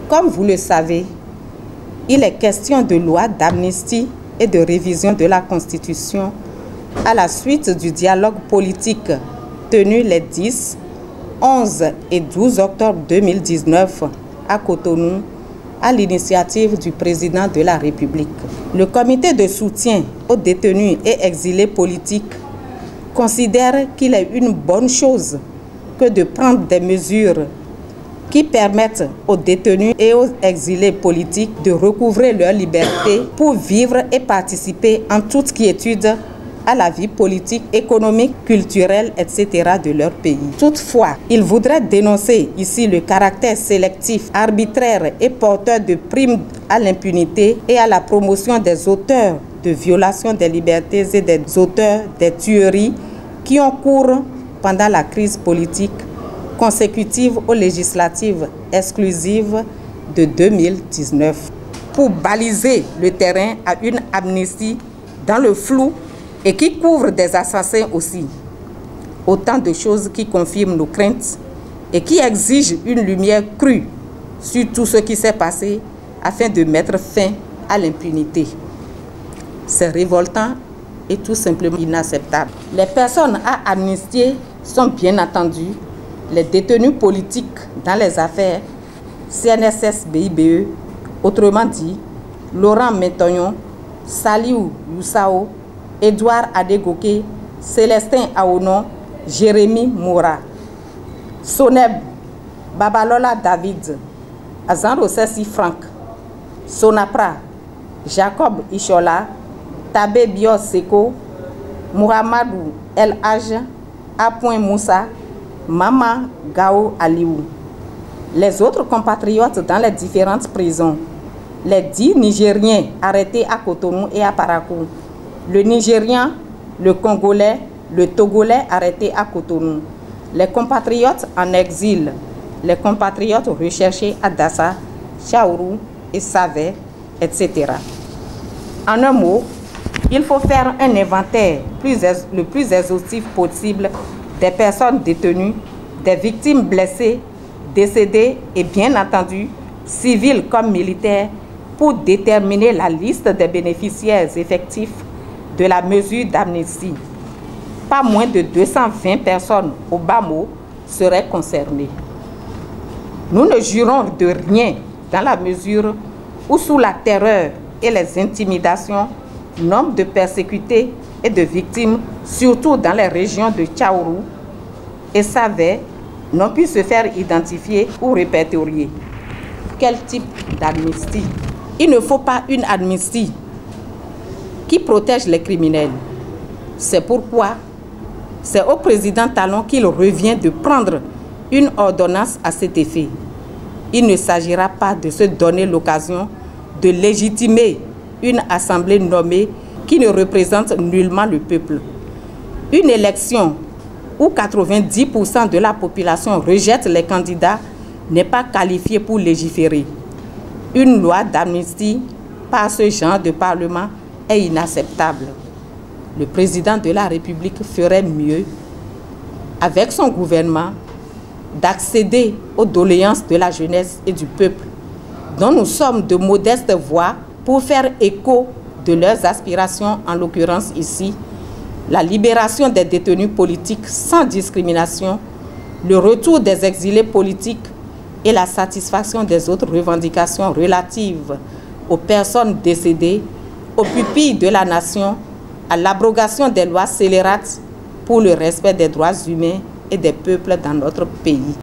Comme vous le savez, il est question de loi d'amnistie et de révision de la Constitution à la suite du dialogue politique tenu les 10, 11 et 12 octobre 2019 à Cotonou à l'initiative du président de la République. Le comité de soutien aux détenus et exilés politiques considère qu'il est une bonne chose que de prendre des mesures qui permettent aux détenus et aux exilés politiques de recouvrer leur liberté pour vivre et participer en toute quiétude à la vie politique, économique, culturelle, etc. de leur pays. Toutefois, il voudrait dénoncer ici le caractère sélectif, arbitraire et porteur de primes à l'impunité et à la promotion des auteurs de violations des libertés et des auteurs des tueries qui ont cours pendant la crise politique consécutive aux législatives exclusives de 2019. Pour baliser le terrain à une amnistie dans le flou et qui couvre des assassins aussi. Autant de choses qui confirment nos craintes et qui exigent une lumière crue sur tout ce qui s'est passé afin de mettre fin à l'impunité. C'est révoltant et tout simplement inacceptable. Les personnes à amnistier sont bien entendu les détenus politiques dans les affaires CNSS-BIBE, autrement dit Laurent Métognon, Saliou Youssao, Edouard Adegoke, Célestin Aonon, Jérémy Moura, Soneb Babalola David, Azan Rossessi Franck, Sonapra, Jacob Ishola, Tabé Bios Seko, Mohamedou El Haj, A. Moussa, Mama Gao Aliou. Les autres compatriotes dans les différentes prisons, les 10 Nigériens arrêtés à Cotonou et à Parakou, le Nigérien, le Congolais, le Togolais arrêtés à Cotonou, les compatriotes en exil, les compatriotes recherchés à Dassa, Chaourou et Savé, etc. En un mot, il faut faire un inventaire le plus exhaustif possible des personnes détenues, des victimes blessées, décédées et bien entendu, civiles comme militaires, pour déterminer la liste des bénéficiaires effectifs de la mesure d'amnistie. Pas moins de 220 personnes au bas mot seraient concernées. Nous ne jurons de rien dans la mesure où sous la terreur et les intimidations, nombre de persécutés et de victimes, surtout dans les régions de Tchaourou et Savé, n'ont pu se faire identifier ou répertorier. Quel type d'amnistie? Il ne faut pas une amnistie qui protège les criminels. C'est pourquoi c'est au président Talon qu'il revient de prendre une ordonnance à cet effet. Il ne s'agira pas de se donner l'occasion de légitimer une assemblée nommée qui ne représente nullement le peuple. Une élection où 90% de la population rejette les candidats n'est pas qualifiée pour légiférer. Une loi d'amnistie par ce genre de parlement est inacceptable. Le président de la République ferait mieux, avec son gouvernement, d'accéder aux doléances de la jeunesse et du peuple, dont nous sommes de modestes voix pour faire écho de leurs aspirations, en l'occurrence ici, la libération des détenus politiques sans discrimination, le retour des exilés politiques et la satisfaction des autres revendications relatives aux personnes décédées, aux pupilles de la nation, à l'abrogation des lois scélérates pour le respect des droits humains et des peuples dans notre pays.